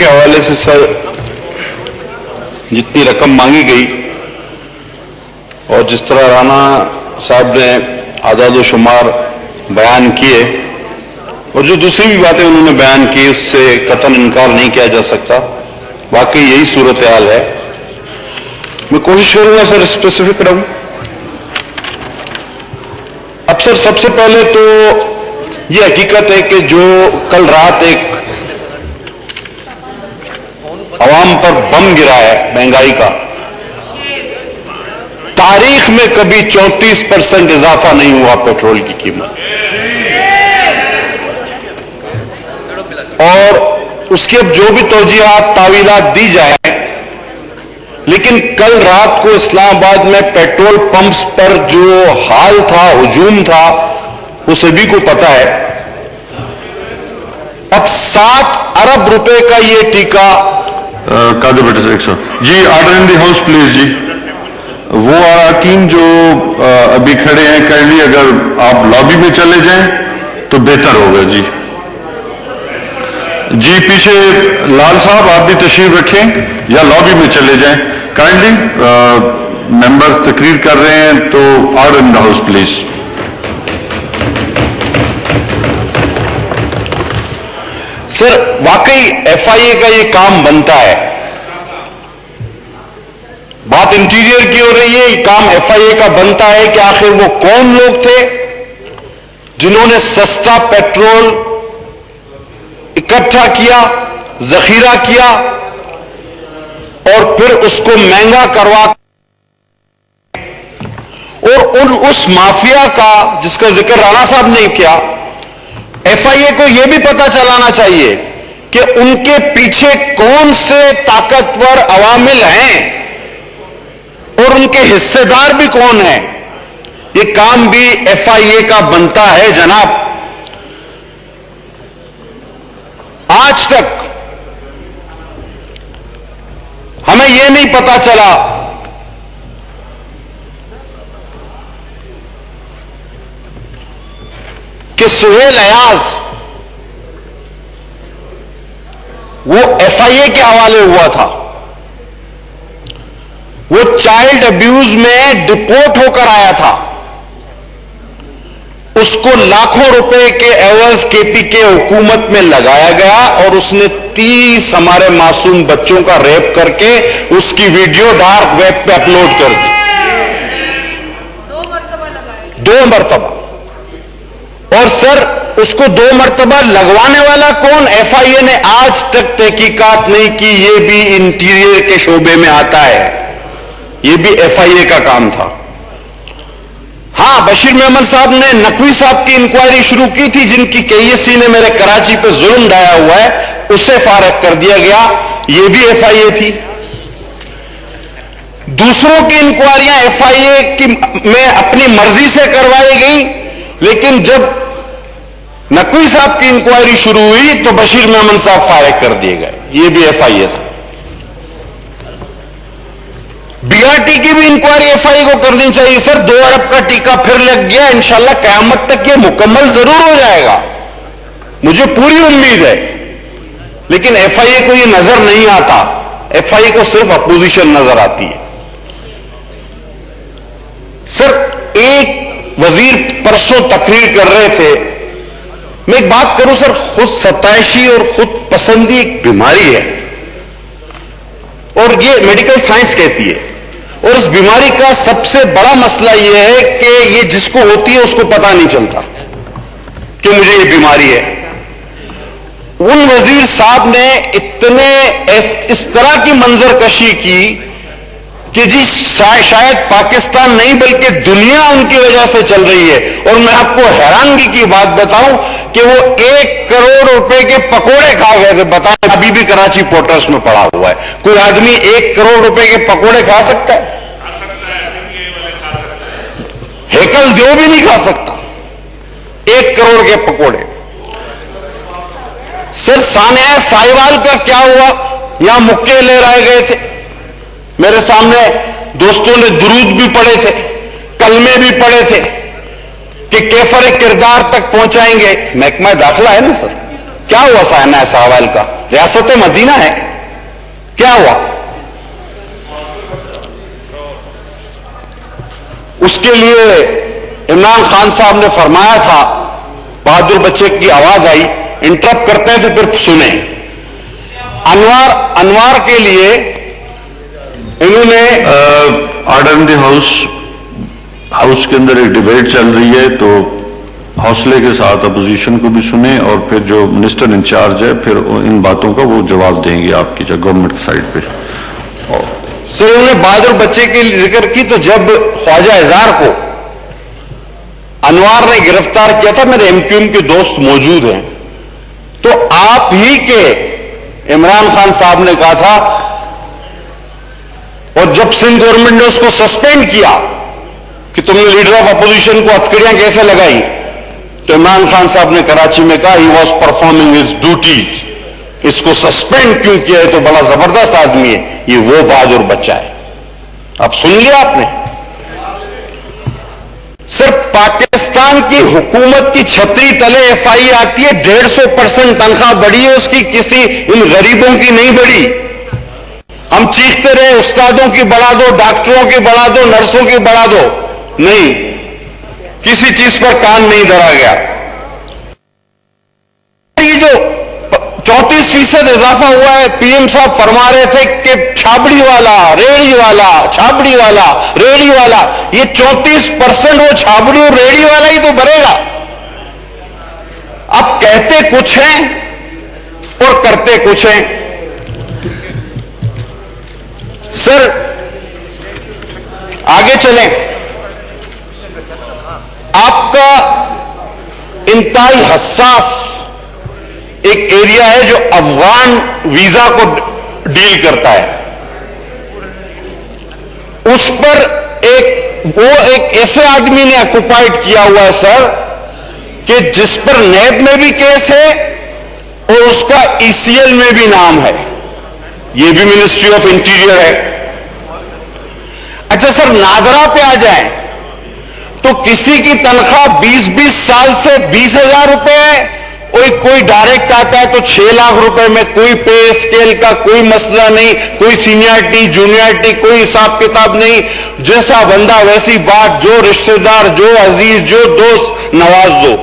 کے حوالے سے سر جتنی رقم مانگی گئی اور جس طرح رانا صاحب نے اعداد و شمار بیان کیے اور جو دوسری بھی باتیں انہوں نے بیان کی اس سے قطعاً انکار نہیں کیا جا سکتا. واقعی یہی صورتحال ہے. میں کوشش کروں گا سر اسپیسیفک رہوں. اب سر سب سے پہلے تو یہ حقیقت ہے کہ جو کل رات ایک عوام پر بم گرا ہے مہنگائی کا، تاریخ میں کبھی 34% اضافہ نہیں ہوا پیٹرول کی قیمت، اور اس کی اب جو بھی توجیحات تعویلات دی جائیں، لیکن کل رات کو اسلام آباد میں پیٹرول پمپس پر جو حال تھا، ہجوم تھا، وہ سبھی کو پتا ہے. اب 7 ارب روپے کا یہ ٹیکہ قادر بیٹا ایک سو جی order in the house please. جی وہ اراکین جو ابھی کھڑے ہیں کائنڈلی اگر آپ لابی میں چلے جائیں تو بہتر ہوگا. جی جی پیچھے لال صاحب آپ بھی تشریف رکھیں یا لابی میں چلے جائیں. کائنڈلی ممبرز تقریر کر رہے ہیں تو order in the house please. Sir واقعی ایف آئی اے کا یہ کام بنتا ہے. بات انٹیریئر کی ہو رہی ہے، یہ کام ایف آئی اے کا بنتا ہے کہ آخر وہ کون لوگ تھے جنہوں نے سستا پیٹرول اکٹھا کیا، ذخیرہ کیا اور پھر اس کو مہنگا کروا، اور اس مافیا کا جس کا ذکر رانا صاحب نے کیا، ایف آئی اے کو یہ بھی پتا چلانا چاہیے کہ ان کے پیچھے کون سے طاقتور عوامل ہیں اور ان کے حصے دار بھی کون ہیں. یہ کام بھی ایف آئی اے کا بنتا ہے جناب. آج تک ہمیں یہ نہیں پتا چلا کہ سہیل ایاز وہ ایف آئی اے کے حوالے ہوا تھا. وہ چائلڈ ابیوز میں ڈپورٹ ہو کر آیا تھا. اس کو لاکھوں روپے کے ایوز کے پی کے حکومت میں لگایا گیا اور اس نے 30 ہمارے معصوم بچوں کا ریپ کر کے اس کی ویڈیو ڈارک ویب پہ اپلوڈ کر دی. 2 مرتبہ. اور سر اس کو 2 مرتبہ لگوانے والا کون؟ ایف آئی اے نے آج تک تحقیقات نہیں کی. یہ بھی انٹیریئر کے شعبے میں آتا ہے، یہ بھی ایف آئی اے کا کام تھا. ہاں بشیر محمد صاحب نے نقوی صاحب کی انکوائری شروع کی تھی، جن کی کے ای سی نے میرے کراچی پہ ظلم ڈھایا ہوا ہے، اسے فارغ کر دیا گیا. یہ بھی ایف آئی اے تھی. دوسروں کی انکوائریاں ایف آئی اے میں اپنی مرضی سے کروائی گئی، لیکن جب نقوی صاحب کی انکوائری شروع ہوئی تو بشیر محمد صاحب فارغ کر دیے گئے. یہ بھی ایف آئی اے تھا. بی آر ٹی کی بھی انکوائری ایف آئی اے کو کرنی چاہیے. سر 2 ارب کا ٹیکہ پھر لگ گیا. انشاءاللہ قیامت تک یہ مکمل ضرور ہو جائے گا، مجھے پوری امید ہے. لیکن ایف آئی اے کو یہ نظر نہیں آتا. ایف آئی اے کو صرف اپوزیشن نظر آتی ہے. سر ایک وزیر پرسوں تقریر کر رہے تھے. میں ایک بات کروں سر، خود ستائشی اور خود پسندی ایک بیماری ہے اور یہ میڈیکل سائنس کہتی ہے. اور اس بیماری کا سب سے بڑا مسئلہ یہ ہے کہ یہ جس کو ہوتی ہے اس کو پتا نہیں چلتا کہ مجھے یہ بیماری ہے. ان وزیر صاحب نے اتنے اس طرح کی منظر کشی کی کہ جی شاید پاکستان نہیں بلکہ دنیا ان کی وجہ سے چل رہی ہے. اور میں آپ کو حیرانگی کی بات بتاؤں کہ وہ 1 کروڑ روپے کے پکوڑے کھا گئے تھے. بتائیں ابھی بھی کراچی پورٹرز میں پڑا ہوا ہے. کوئی آدمی 1 کروڑ روپے کے پکوڑے کھا سکتا ہے؟ ہیکل دیو بھی نہیں کھا سکتا 1 کروڑ کے پکوڑے. سر سانحہ ساہیوال کا کیا ہوا؟ یہاں مکے لے رائے گئے تھے. میرے سامنے دوستوں نے درود بھی پڑھے تھے، کلمے بھی پڑھے تھے کہ کیفر کردار تک پہنچائیں گے. محکمہ داخلہ ہے نا سر، کیا ہوا سائنہ ساحل کا؟ ریاست مدینہ ہے، کیا ہوا؟ اس کے لیے عمران خان صاحب نے فرمایا تھا، بہادر بچے کی آواز آئی، انٹرپٹ کرتے ہیں تو پھر سنیں۔ انوار کے لیے انہوں نے آرڈر ان دی ہاؤس کے اندر ایک ڈیبیٹ چل رہی ہے، تو حوصلے کے ساتھ اپوزیشن کو بھی سنیں، اور پھر جو منسٹر انچارج ہے پھر ان باتوں کا وہ جواب دیں گے آپ کی گورنمنٹ کی سائڈ پہ۔ سر انہوں نے بہادر بچے کے ذکر کی، تو جب خواجہ اظہار کو انوار نے گرفتار کیا تھا، میرے ایم کیو ایم کے دوست موجود ہیں، تو آپ ہی کے عمران خان صاحب نے کہا تھا، اور جب سندھ گورنمنٹ نے اس کو سسپینڈ کیا کہ تم نے لیڈر آف اپوزیشن کو ہتھکڑیاں کیسے لگائی، تو عمران خان صاحب نے کراچی میں کہا he was performing his duty, اس کو سسپینڈ کیوں کیا ہے، تو بڑا زبردست آدمی ہے، یہ وہ بہادر بچہ ہے۔ اب سن لیا آپ نے؟ سر پاکستان کی حکومت کی چھتری تلے ایف آئی اے آتی ہے، 150% تنخواہ بڑھی ہے اس کی، کسی ان غریبوں کی نہیں بڑھی۔ ہم چیختے رہے استادوں کی بڑھا دو، ڈاکٹروں کی بڑھا دو، نرسوں کی بڑھا دو، نہیں، کسی چیز پر کان نہیں دھرا گیا۔ یہ جو 34% اضافہ ہوا ہے، پی ایم صاحب فرما رہے تھے کہ چھابڑی والا، ریڑھی والا، چھابڑی والا، ریڑھی والا، یہ 34% وہ چھابڑی اور ریڑھی والا ہی تو بھرے گا۔ اب کہتے کچھ ہیں اور کرتے کچھ ہیں۔ سر آگے چلیں، آپ کا انتہائی حساس ایک ایریا ہے جو افغان ویزا کو ڈیل کرتا ہے، اس پر ایک ایسے آدمی نے آکوپائڈ کیا ہوا ہے سر، کہ جس پر نیب میں بھی کیس ہے اور اس کا ای سی ایل میں بھی نام ہے، یہ بھی منسٹری آف انٹیریئر ہے۔ اچھا سر ناظرہ پہ آ جائیں تو کسی کی تنخواہ 20 سال سے 20,000 روپے ہے، کوئی ڈائریکٹ آتا ہے تو 6 لاکھ روپے میں، کوئی پے اسکیل کا کوئی مسئلہ نہیں، کوئی سینئرٹی جونیئرٹی کوئی حساب کتاب نہیں، جیسا بندہ ویسی بات، جو رشتہ دار، جو عزیز، جو دوست نواز دو۔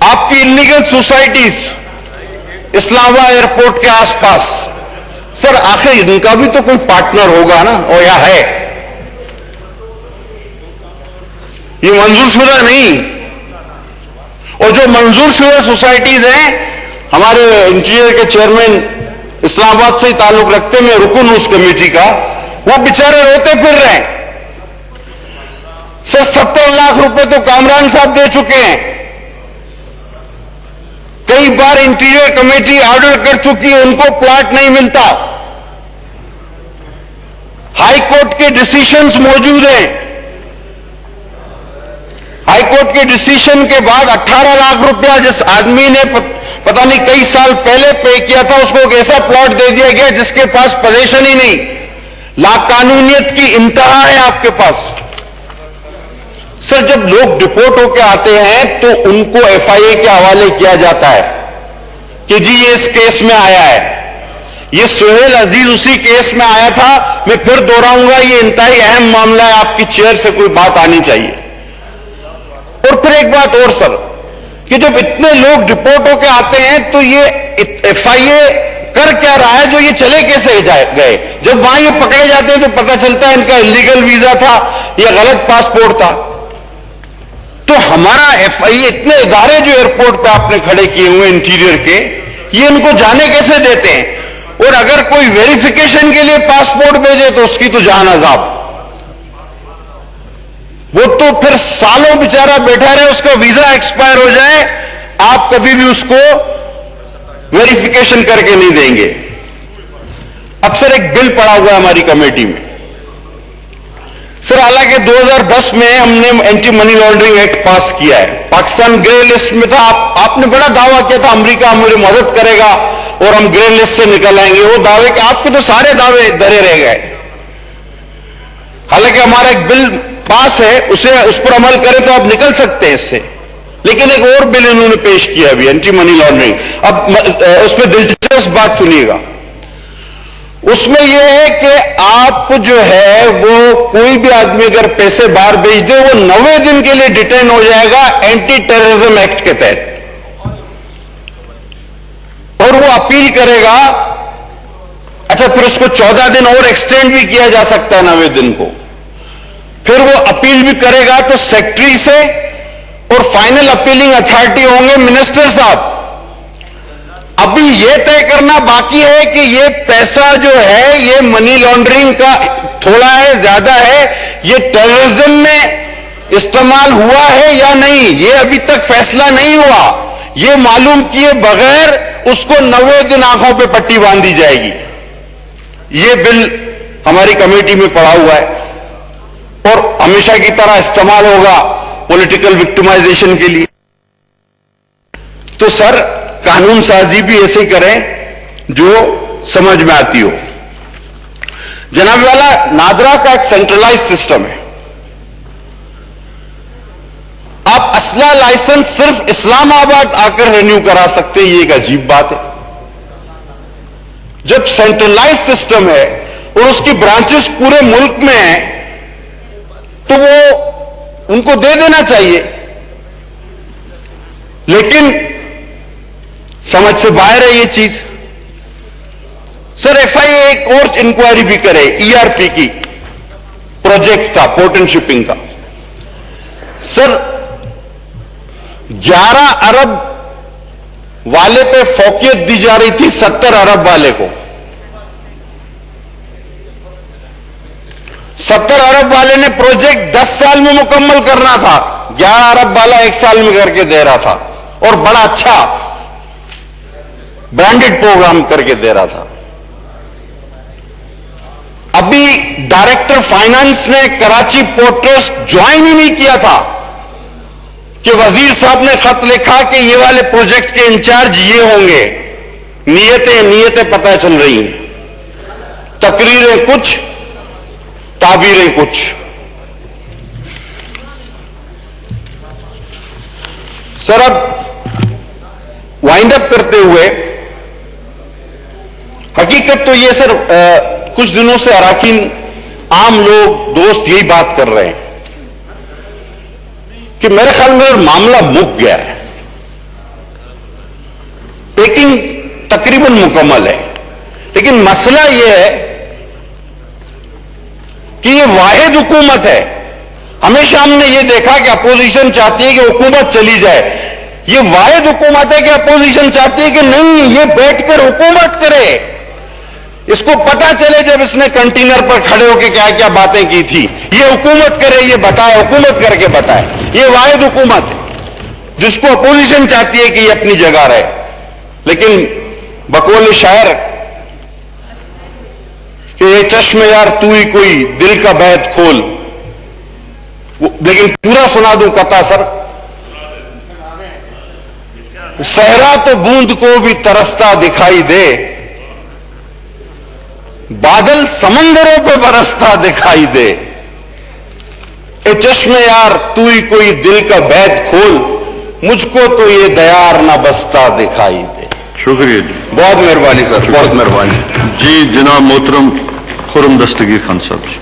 آپ کی انلیگل سوسائٹیز اسلام آباد ایئرپورٹ کے آس پاس، سر آخر ان کا بھی تو کوئی پارٹنر ہوگا نا، اور یا ہے؟ یہ منظور شدہ نہیں، اور جو منظور شدہ سوسائٹیز ہیں، ہمارے انٹیریئر کے چیئرمین اسلام آباد سے ہی تعلق رکھتے ہیں، میں رکن ہوں اس کمیٹی کا، وہ بیچارے روتے پھر رہے ہیں۔ سر 70 لاکھ روپے تو کامران صاحب دے چکے ہیں، کئی بار انٹیریئر کمیٹی آرڈر کر چکی ہے، ان کو پلاٹ نہیں ملتا، ہائی کورٹ کے ڈیسیشنز موجود ہیں، ہائی کورٹ کے ڈیسیشن کے بعد 18 لاکھ روپیہ جس آدمی نے پتہ نہیں کئی سال پہلے پے کیا تھا، اس کو ایک ایسا پلاٹ دے دیا گیا جس کے پاس پوزیشن ہی نہیں، لاقانونیت کی انتہا ہے آپ کے پاس۔ سر جب لوگ ڈپورٹ ہو کے آتے ہیں تو ان کو ایف آئی اے کے حوالے کیا جاتا ہے کہ جی یہ اس کیس میں آیا ہے، یہ سہیل عزیز اسی کیس میں آیا تھا، میں پھر دوہراؤں گا یہ انتہائی اہم معاملہ ہے، آپ کی چیئر سے کوئی بات آنی چاہیے۔ اور پھر ایک بات اور سر، کہ جب اتنے لوگ ڈپورٹ ہو کے آتے ہیں تو یہ ایف آئی اے کر کیا رہا ہے، جو یہ چلے کیسے گئے؟ جب وہاں یہ پکڑے جاتے ہیں تو پتہ چلتا ہے ان کا انلیگل ویزا تھا یا غلط پاسپورٹ تھا۔ تو ہمارا ایف آئی اے اتنے ادارے جو ایئرپورٹ پہ آپ نے کھڑے کیے ہوئے انٹیریئر کے، یہ ان کو جانے کیسے دیتے ہیں؟ اور اگر کوئی ویریفیکیشن کے لیے پاسپورٹ بھیجے تو اس کی تو جان عذاب، وہ تو پھر سالوں بیچارہ بیٹھا رہے، اس کا ویزا ایکسپائر ہو جائے، آپ کبھی بھی اس کو ویریفیکیشن کر کے نہیں دیں گے۔ اب سر ایک بل پڑا ہوا ہے ہماری کمیٹی میں، سر حالانکہ 2010 میں ہم نے اینٹی منی لانڈرنگ ایکٹ پاس کیا ہے، پاکستان گرے لسٹ میں تھا، آپ نے بڑا دعویٰ کیا تھا امریکہ ہماری مدد کرے گا اور ہم گرے لسٹ سے نکل آئیں گے، وہ دعوے کہ آپ کے تو سارے دعوے دھرے رہ گئے۔ حالانکہ ہمارا ایک بل پاس ہے اس پر عمل کرے تو آپ نکل سکتے ہیں اس سے. لیکن ایک اور بل انہوں نے پیش کیا ابھی, اینٹی منی لانڈرنگ. اب اس میں دلچسپ بات سنیے گا. اس میں یہ ہے کہ آپ جو ہے وہ کوئی بھی آدمی اگر پیسے باہر بھیج دے وہ 90 دن کے لیے ڈیٹین ہو جائے گا اینٹی ٹیررزم ایکٹ کے تحت, اور وہ اپیل کرے گا. اچھا, پھر اس کو 14 دن اور ایکسٹینڈ بھی کیا جا سکتا ہے 90 دن کو. پھر وہ اپیل بھی کرے گا تو سیکٹری سے, اور فائنل اپیلنگ اتھارٹی ہوں گے منسٹر صاحب. ابھی یہ طے کرنا باقی ہے کہ یہ پیسہ جو ہے یہ منی لانڈرنگ کا تھوڑا ہے, زیادہ ہے, یہ ٹیررزم میں استعمال ہوا ہے یا نہیں, یہ ابھی تک فیصلہ نہیں ہوا. یہ معلوم کیے بغیر اس کو 90 دن آنکھوں پہ پٹی باندھی جائے گی. یہ بل ہماری کمیٹی میں پڑا ہوا ہے اور ہمیشہ کی طرح استعمال ہوگا پولیٹیکل وکٹمائزیشن کے لیے. تو سر, قانون سازی بھی ایسے ہی کریں جو سمجھ میں آتی ہو. جناب والا, نادرا کا ایک سینٹرلائز سسٹم ہے. آپ اسلحہ لائسنس صرف اسلام آباد آ کر رینیو کرا سکتے ہیں, یہ ایک عجیب بات ہے. جب سینٹرلائز سسٹم ہے اور اس کی برانچز پورے ملک میں ہیں تو وہ ان کو دے دینا چاہیے. لیکن سمجھ سے باہر ہے یہ چیز. سر, ایف آئی اے ایک اور انکوائری بھی کرے, ای آر پی کی پروجیکٹ تھا پورٹ اینڈ شپنگ کا. سر, 11 ارب والے پہ فوقیت دی جا رہی تھی 70 ارب والے کو. 70 ارب والے نے پروجیکٹ 10 سال میں مکمل کرنا تھا, 11 ارب والا 1 سال میں کر کے دے رہا تھا, اور بڑا اچھا برانڈڈ پروگرام کر کے دے رہا تھا. ابھی ڈائریکٹر فائنانس نے کراچی پورٹ ٹرسٹ جوائن ہی نہیں کیا تھا کہ وزیر صاحب نے خط لکھا کہ یہ والے پروجیکٹ کے انچارج یہ ہوں گے. نیتیں پتہ چل رہی ہیں, تقریریں کچھ, تعبیریں کچھ. سر, اب وائنڈ اپ کرتے ہوئے, حقیقت تو یہ سر کچھ دنوں سے اراکین عام لوگ دوست یہی بات کر رہے ہیں کہ میرے خیال میں معاملہ مک گیا ہے. پیکنگ تقریباً مکمل ہے, لیکن مسئلہ یہ ہے کہ یہ واحد حکومت ہے. ہمیشہ ہم نے یہ دیکھا کہ اپوزیشن چاہتی ہے کہ حکومت چلی جائے. یہ واحد حکومت ہے کہ اپوزیشن چاہتی ہے کہ نہیں, یہ بیٹھ کر حکومت کرے. اس کو پتا چلے جب اس نے کنٹینر پر کھڑے ہو کے کیا کیا باتیں کی تھی, یہ حکومت کرے, یہ بتائے, حکومت کر کے بتائے. یہ واحد حکومت ہے جس کو اپوزیشن چاہتی ہے کہ یہ اپنی جگہ رہے. لیکن بقول شاعر کہ یہ چشم یار تو ہی کوئی دل کا بیت کھول, لیکن پورا سنا دوں قطع سر. صحرا تو بوند کو بھی ترستا دکھائی دے, بادل سمندروں پہ برستا دکھائی دے. اے چشم یار تو ہی کوئی دل کا بیت کھول, مجھ کو تو یہ دیار نہ بستا دکھائی دے. شکریہ جی, بہت مہربانی سر, بہت مہربانی. جی جناب محترم خرم دستگیر خان صاحب.